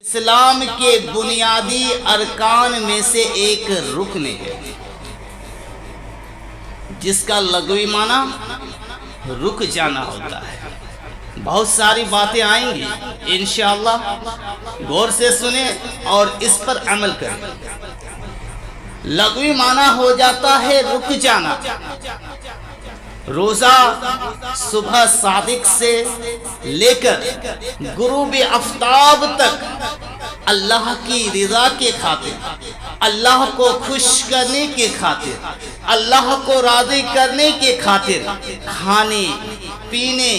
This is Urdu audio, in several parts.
اسلام کے بنیادی ارکان میں سے ایک رکن ہے جس کا لغوی معنی رک جانا ہوتا ہے۔ بہت ساری باتیں آئیں گی انشاءاللہ، غور سے سنیں اور اس پر عمل کریں۔ لغوی معنی ہو جاتا ہے رک جانا۔ روزہ صبح صادق سے لے کر غروب آفتاب تک اللہ کی رضا کے خاطر، اللہ کو خوش کرنے کے خاطر، اللہ کو راضی کرنے کے خاطر کھانے پینے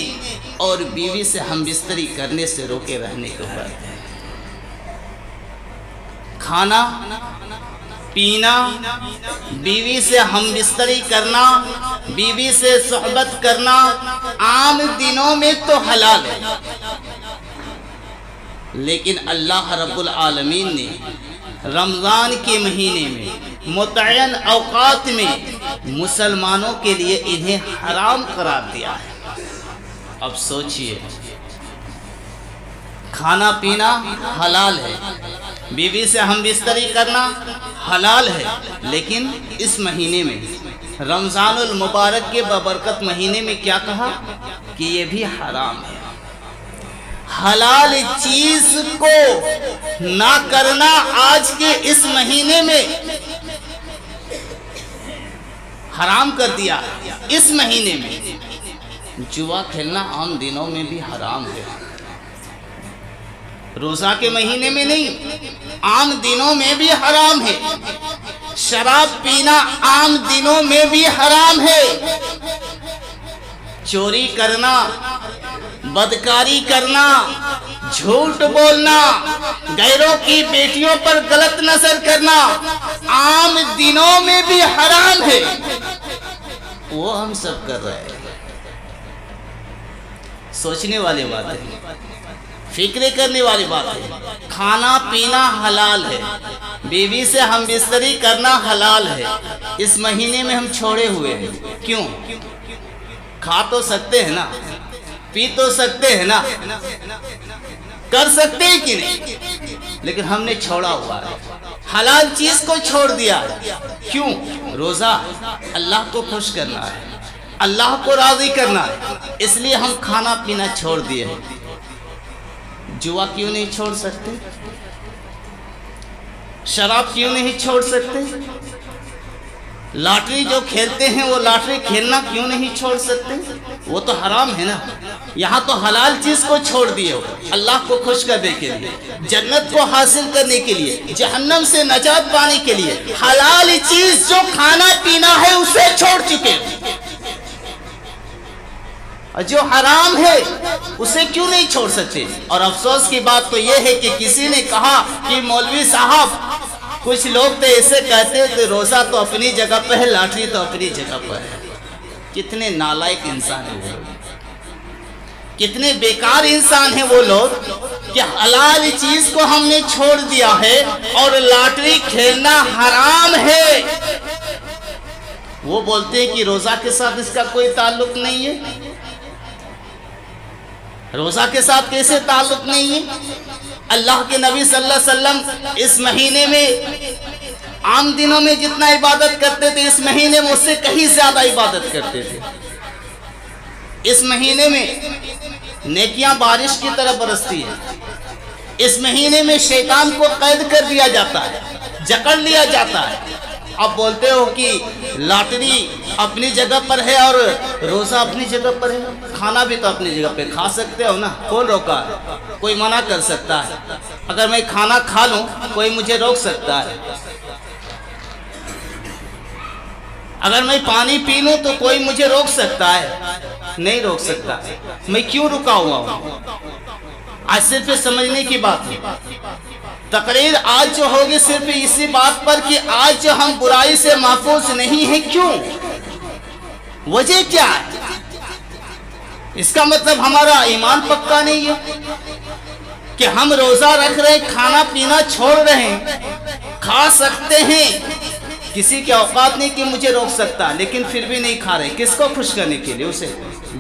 اور بیوی سے ہم بستری کرنے سے روکے رہنے کو بات ہے۔ کھانا پینا، بیوی سے ہم بستری کرنا، بیوی سے صحبت کرنا عام دنوں میں تو حلال ہے، لیکن اللہ رب العالمین نے رمضان کے مہینے میں متعین اوقات میں مسلمانوں کے لیے انہیں حرام قرار دیا ہے۔ اب سوچئے، کھانا پینا حلال ہے، بیوی سے ہم بستری کرنا حلال ہے، لیکن اس مہینے میں رمضان المبارک کے ببرکت مہینے میں کیا کہا کہ یہ بھی حرام ہے۔ حلال چیز کو نہ کرنا آج کے اس مہینے میں حرام کر دیا۔ اس مہینے میں جوا کھیلنا عام دنوں میں بھی حرام ہے، روزہ کے مہینے میں نہیں، عام دنوں میں بھی حرام ہے۔ شراب پینا عام دنوں میں بھی حرام ہے۔ چوری کرنا، بدکاری کرنا، جھوٹ بولنا، غیروں کی بیٹیوں پر غلط نظر کرنا عام دنوں میں بھی حرام ہے۔ وہ ہم سب کر رہے ہیں۔ سوچنے والی بات ہے، فکر کرنے والی بات ہے۔ کھانا پینا حلال ہے، بیوی سے ہم بستری کرنا حلال ہے، اس مہینے میں ہم چھوڑے ہوئے ہیں۔ کیوں؟ کھا تو سکتے ہیں نا، پی تو سکتے ہیں نا، کر سکتے ہیں کہ نہیں، لیکن ہم نے چھوڑا ہوا ہے، حلال چیز کو چھوڑ دیا ہے۔ کیوں؟ روزہ اللہ کو خوش کرنا ہے، اللہ کو راضی کرنا ہے، اس لیے ہم کھانا پینا چھوڑ دیے ہیں۔ جوا کیوں نہیں چھوڑ سکتے؟ شراب کیوں نہیں چھوڑ سکتے؟ لاٹری جو کھیلتے ہیں وہ لاٹری کھیلنا کیوں نہیں چھوڑ سکتے؟ وہ تو حرام ہے نا۔ یہاں تو حلال چیز کو چھوڑ دیے ہو، اللہ کو خوش کرنے کے لیے، جنت کو حاصل کرنے کے لیے، جہنم سے نجات پانے کے لیے حلال چیز جو کھانا پینا ہے اسے چھوڑ چکے ہو، جو حرام ہے اسے کیوں نہیں چھوڑ سکتے؟ اور افسوس کی بات تو یہ ہے کہ کسی نے کہا کہ مولوی صاحب، کچھ لوگ تو ایسے کہتے کہ روزہ تو اپنی جگہ پہ ہے، لاٹری تو اپنی جگہ پر ہے۔ کتنے نالائق انسان ہیں وہ لوگ، کتنے بیکار انسان ہیں وہ لوگ کہ حلال چیز کو ہم نے چھوڑ دیا ہے اور لاٹری کھیلنا حرام ہے۔ وہ بولتے ہیں کہ روزہ کے ساتھ اس کا کوئی تعلق نہیں ہے۔ روزہ کے ساتھ کیسے تعلق نہیں ہے؟ اللہ کے نبی صلی اللہ علیہ وسلم اس مہینے میں عام دنوں میں جتنا عبادت کرتے تھے اس مہینے میں اس سے کہیں زیادہ عبادت کرتے تھے۔ اس مہینے میں نیکیاں بارش کی طرح برستی ہیں۔ اس مہینے میں شیطان کو قید کر دیا جاتا ہے، جکڑ لیا جاتا ہے۔ اب بولتے ہو کہ لاٹری اپنی جگہ پر ہے اور روزہ اپنی جگہ پر ہے، کھانا بھی تو اپنی جگہ پہ کھا سکتے ہو نا، کون روکا ہے؟ کوئی منع کر سکتا ہے؟ اگر میں کھانا کھا لوں کوئی مجھے روک سکتا ہے؟ اگر میں پانی پی لوں تو کوئی مجھے روک سکتا ہے؟ نہیں روک سکتا۔ میں کیوں رکا ہوا ہوں؟ آج صرف سمجھنے کی بات ہے۔ تقریر آج جو ہوگی صرف اسی بات پر کہ آج جو ہم برائی سے محفوظ نہیں ہیں، کیوں؟ وجہ کیا ہے؟ اس کا مطلب ہمارا ایمان پکا نہیں ہے کہ ہم روزہ رکھ رہے ہیں، کھانا پینا چھوڑ رہے ہیں، کھا سکتے ہیں، کسی کے اوقات نہیں کہ مجھے روک سکتا، لیکن پھر بھی نہیں کھا رہے۔ کس کو خوش کرنے کے لیے؟ اسے